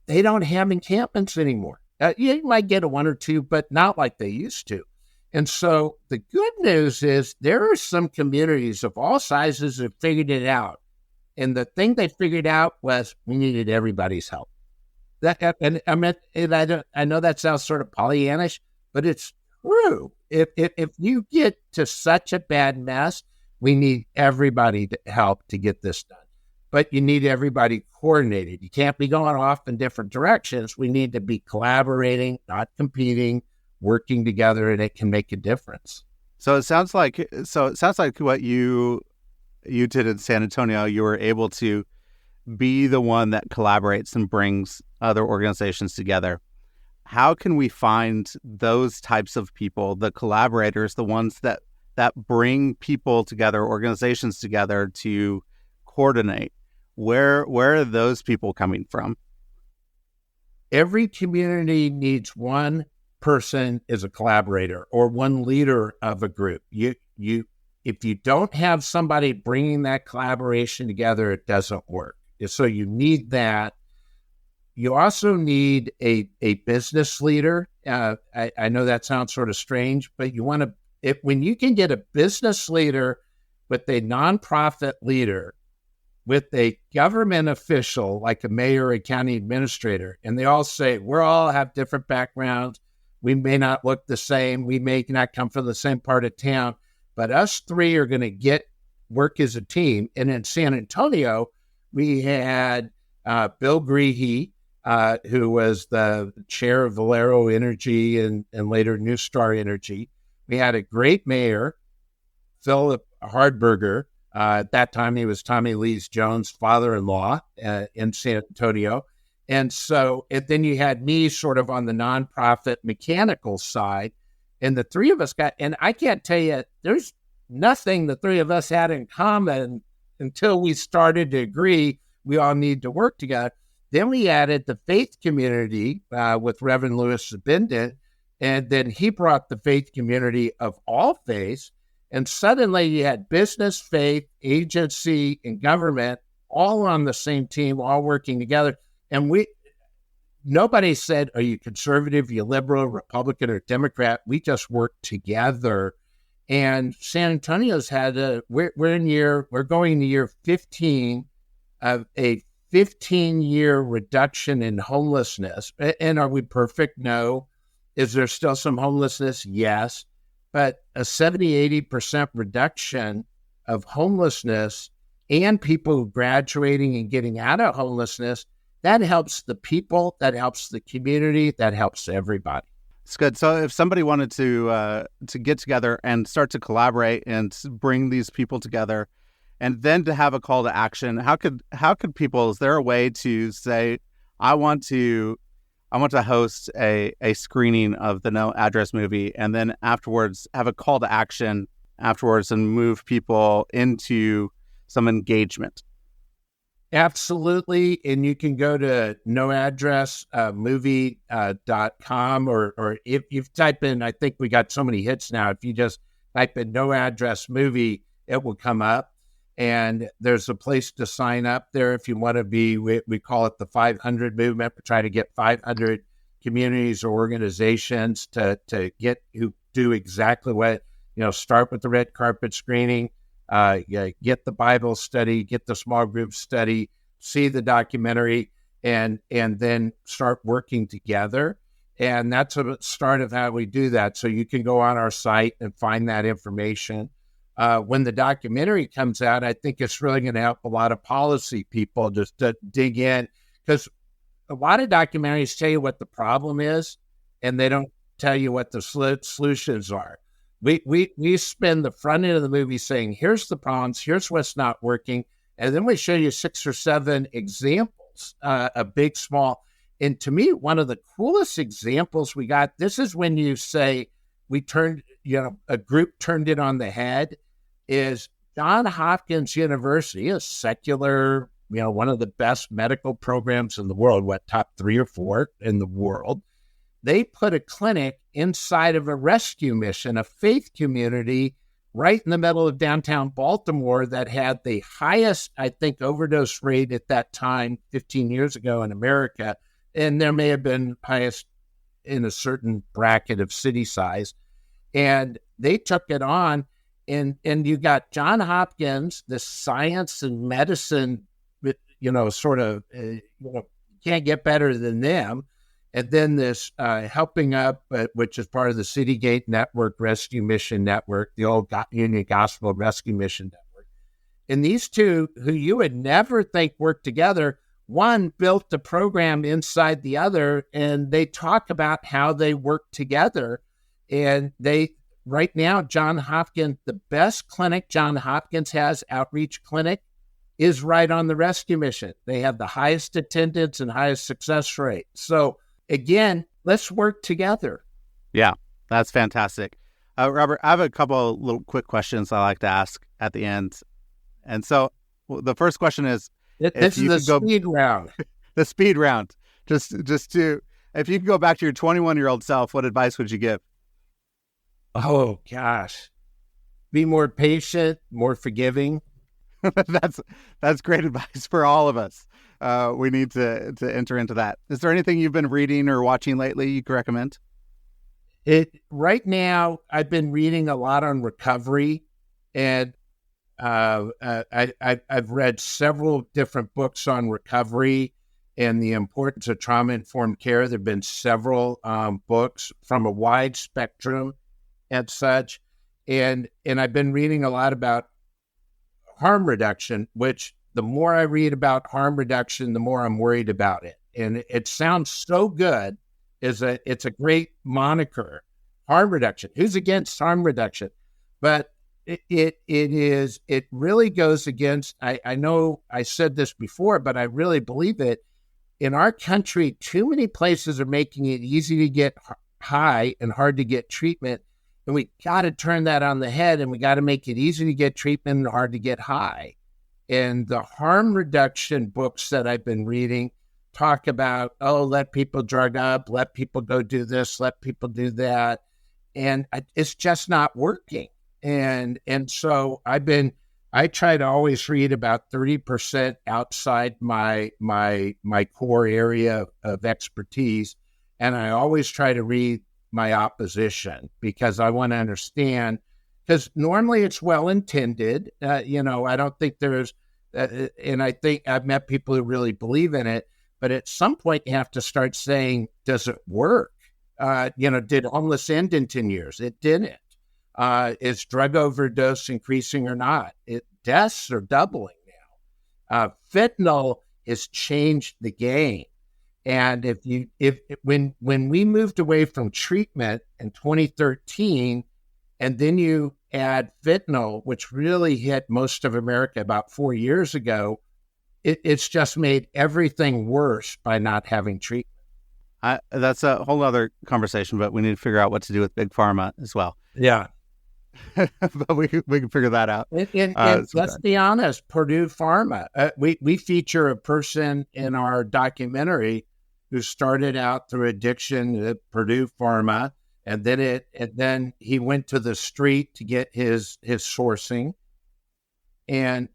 They don't have encampments anymore. You might get a 1 or 2, but not like they used to. And so the good news is there are some communities of all sizes that figured it out. And the thing they figured out was we needed everybody's help. I know that sounds sort of Pollyannish, but it's true. If you get to such a bad mess, we need everybody to help to get this done. But you need everybody coordinated. You can't be going off in different directions. We need to be collaborating, not competing, working together, and it can make a difference. So it sounds like what you did in San Antonio, you were able to be the one that collaborates and brings other organizations together. How can we find those types of people, the collaborators, the ones that bring people together, organizations together to coordinate? Where are those people coming from? Every community needs one person as a collaborator or one leader of a group. If you don't have somebody bringing that collaboration together, it doesn't work. So you need that. You also need a business leader. I know that sounds sort of strange, but you want to, when you can get a business leader with a nonprofit leader, with a government official like a mayor or a county administrator, and they all say, we all have different backgrounds. We may not look the same. We may not come from the same part of town, but us 3 are going to work as a team. And in San Antonio, we had Bill Greehey, who was the chair of Valero Energy and later New Star Energy. We had a great mayor, Philip Hardberger. At that time, he was Tommy Lee Jones' father-in-law in San Antonio. And so then you had me sort of on the nonprofit mechanical side. And the 3 of us and I can't tell you, there's nothing the 3 of us had in common until we started to agree we all need to work together. Then we added the faith community with Reverend Louis Zabindin. And then he brought the faith community of all faiths. And suddenly you had business, faith, agency, and government all on the same team, all working together. And nobody said, are you conservative, are you liberal, Republican, or Democrat? We just worked together. And San Antonio's had we're going to year 15 of a 15-year reduction in homelessness. And are we perfect? No. Is there still some homelessness? Yes. But a 70-80% reduction of homelessness and people graduating and getting out of homelessness, that helps the people, that helps the community, that helps everybody. It's good. So if somebody wanted to get together and start to collaborate and bring these people together, and then to have a call to action, how could people? Is there a way to say, I want to host a screening of the No Address movie, and then afterwards have a call to action afterwards and move people into some engagement? Absolutely. And you can go to noaddressmovie.com or if you type in, I think we got so many hits now. If you just type in No Address Movie, it will come up. And there's a place to sign up there if you want to be, we call it the 500 movement. We try to get 500 communities or organizations to get who do exactly what, start with the red carpet screening, get the Bible study, get the small group study, see the documentary, and then start working together. And that's a start of how we do that. So you can go on our site and find that information. When the documentary comes out, I think it's really going to help a lot of policy people just to dig in, because a lot of documentaries tell you what the problem is, and they don't tell you what the solutions are. We spend the front end of the movie saying, here's the problems, here's what's not working, and then we show you 6 or 7 examples, a big, small. And to me, one of the coolest examples we got, this is when you say we turned, a group turned it on the head, is Johns Hopkins University, a secular, one of the best medical programs in the world, top 3 or 4 in the world. They put a clinic inside of a rescue mission, a faith community right in the middle of downtown Baltimore that had the highest, I think, overdose rate at that time, 15 years ago in America. And there may have been highest in a certain bracket of city size. And they took it on, and you got Johns Hopkins, the science and medicine, can't get better than them. And then this Helping Up, which is part of the Citygate Network Rescue Mission Network, the old Union Gospel Rescue Mission Network. And these two, who you would never think work together, one built the program inside the other, and they talk about how they work together. And right now, Johns Hopkins, the best clinic Johns Hopkins has, outreach clinic, is right on the rescue mission. They have the highest attendance and highest success rate. So again, let's work together. Yeah, that's fantastic. Robert, I have a couple of little quick questions I like to ask at the end. And so the first question is, this is the speed round. The speed round. Just to, if you could go back to your 21-year-old self, what advice would you give? Oh, gosh. Be more patient, more forgiving. That's great advice for all of us. We need to enter into that. Is there anything you've been reading or watching lately you could recommend? Right now, I've been reading a lot on recovery, and I've read several different books on recovery and the importance of trauma-informed care. There have been several books from a wide spectrum and such, and I've been reading a lot about harm reduction, which the more I read about harm reduction, the more I'm worried about it. And it sounds so good. It's a great moniker, harm reduction. Who's against harm reduction? But it really goes against, I know I said this before, but I really believe it. In our country, too many places are making it easy to get high and hard to get treatment. And we got to turn that on the head, and we got to make it easy to get treatment and hard to get high. And the harm reduction books that I've been reading, talk about, oh, let people drug up, let people go do this, let people do that. And it's just not working. And so I try to always read about 30% outside my core area of expertise. And I always try to read my opposition because I want to understand, because normally it's well-intended. I don't think there's, and I think I've met people who really believe in it, but at some point you have to start saying, does it work? Did homeless end in 10 years? It didn't. Is drug overdose increasing or not? Deaths are doubling now. Fentanyl has changed the game. And when we moved away from treatment in 2013, and then you add fentanyl, which really hit most of America about 4 years ago, it's just made everything worse by not having treatment. That's a whole other conversation, but we need to figure out what to do with big pharma as well. Yeah. But we can figure that out. And let's be honest, Purdue Pharma. We feature a person in our documentary who started out through addiction at Purdue Pharma, and then he went to the street to get his sourcing. And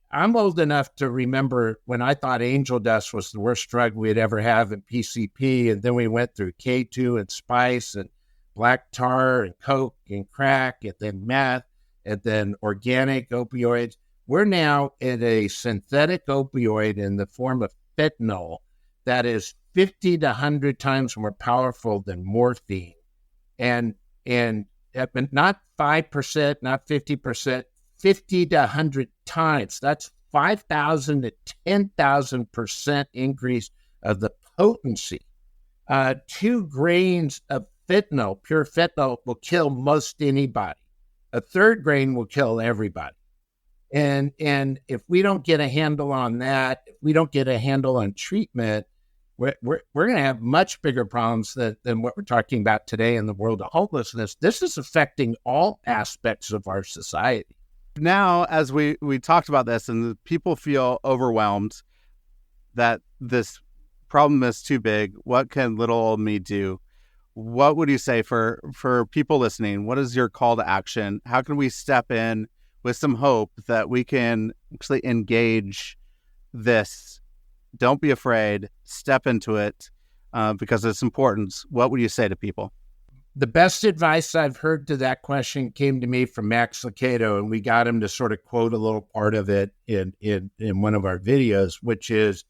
I'm old enough to remember when I thought angel dust was the worst drug we'd ever have in PCP, and then we went through K2 and spice and black tar and coke and crack and then meth and then organic opioids. We're now in a synthetic opioid in the form of fentanyl that is 50 to 100 times more powerful than morphine. And not 5%, not 50%, 50 to 100 times. That's 5,000 to 10,000% increase of the potency. 2 grains of fentanyl, pure fentanyl, will kill most anybody. A 3rd grain will kill everybody. And if we don't get a handle on that, if we don't get a handle on treatment, we're going to have much bigger problems than what we're talking about today in the world of homelessness. This is affecting all aspects of our society. Now, as we talked about this and people feel overwhelmed that this problem is too big, what can little old me do? What would you say for people listening? What is your call to action? How can we step in with some hope that we can actually engage this? Don't be afraid. Step into it because it's important. What would you say to people? The best advice I've heard to that question came to me from Max Lucado, and we got him to sort of quote a little part of it in one of our videos, which is,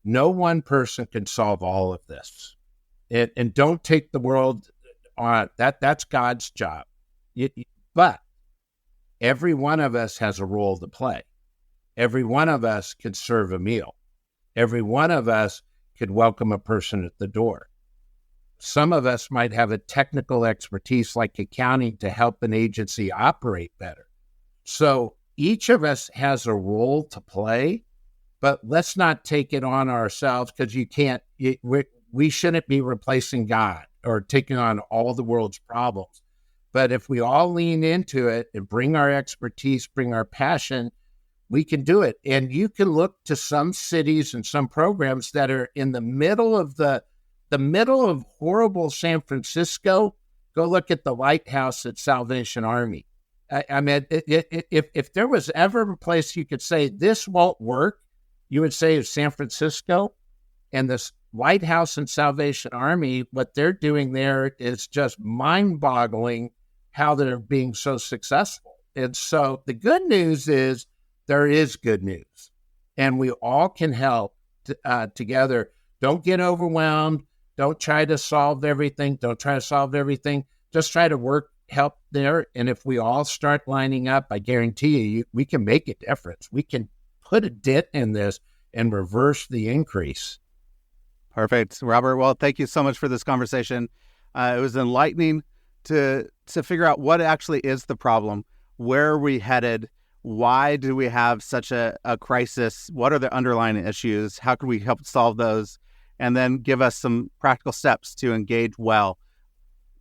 no one person can solve all of this. And don't take the world on that. That's God's job. But every one of us has a role to play. Every one of us could serve a meal. Every one of us could welcome a person at the door. Some of us might have a technical expertise like accounting to help an agency operate better. So each of us has a role to play, but let's not take it on ourselves, because we shouldn't be replacing God or taking on all the world's problems. But if we all lean into it and bring our expertise, bring our passion, we can do it. And you can look to some cities and some programs that are in the middle of the middle of horrible San Francisco. Go look at the lighthouse at Salvation Army. I mean, if there was ever a place you could say this won't work, you would say it's San Francisco. And this lighthouse and Salvation Army, what they're doing there is just mind-boggling how they're being so successful. And so the good news is there is good news, and we all can help together. Don't get overwhelmed. Don't try to solve everything. Just try to help there. And if we all start lining up, I guarantee you, we can make a difference. We can put a dent in this and reverse the increase. Perfect. Robert, well, thank you so much for this conversation. It was enlightening to figure out what actually is the problem. Where are we headed? Why do we have such a crisis? What are the underlying issues? How can we help solve those? And then give us some practical steps to engage well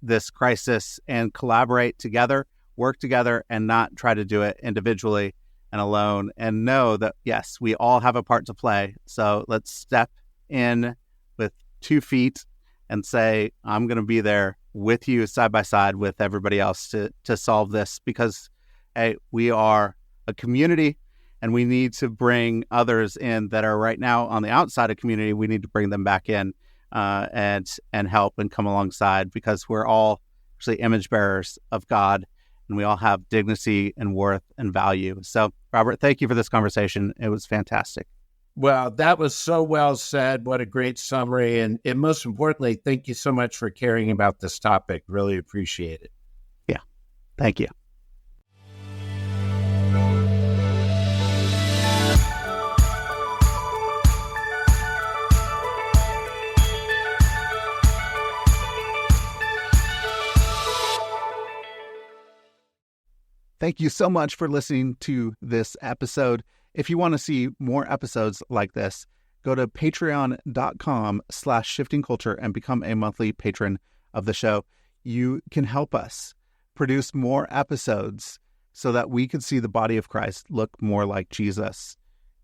this crisis and collaborate together, work together, and not try to do it individually and alone, and know that, yes, we all have a part to play. So let's step in with 2 feet and say, I'm going to be there with you side by side with everybody else to solve this, because, hey, we are a community and we need to bring others in that are right now on the outside of community. We need to bring them back in and help and come alongside, because we're all actually image bearers of God, and we all have dignity and worth and value. So, Robert, thank you for this conversation. It was fantastic. Well, that was so well said. What a great summary. And most importantly, thank you so much for caring about this topic. Really appreciate it. Yeah. Thank you. Thank you so much for listening to this episode. If you want to see more episodes like this, go to patreon.com/shiftingculture and become a monthly patron of the show. You can help us produce more episodes so that we can see the body of Christ look more like Jesus.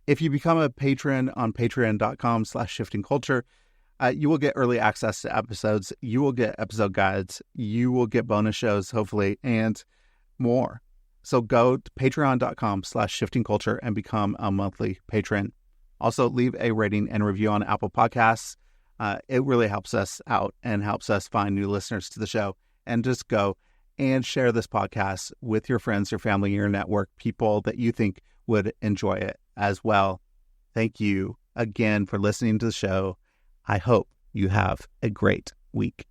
If you become a patron on patreon.com/shiftingculture, you will get early access to episodes. You will get episode guides. You will get bonus shows, hopefully, and more. So go to patreon.com/shiftingculture and become a monthly patron. Also, leave a rating and review on Apple Podcasts. It really helps us out and helps us find new listeners to the show. And just go and share this podcast with your friends, your family, your network, people that you think would enjoy it as well. Thank you again for listening to the show. I hope you have a great week.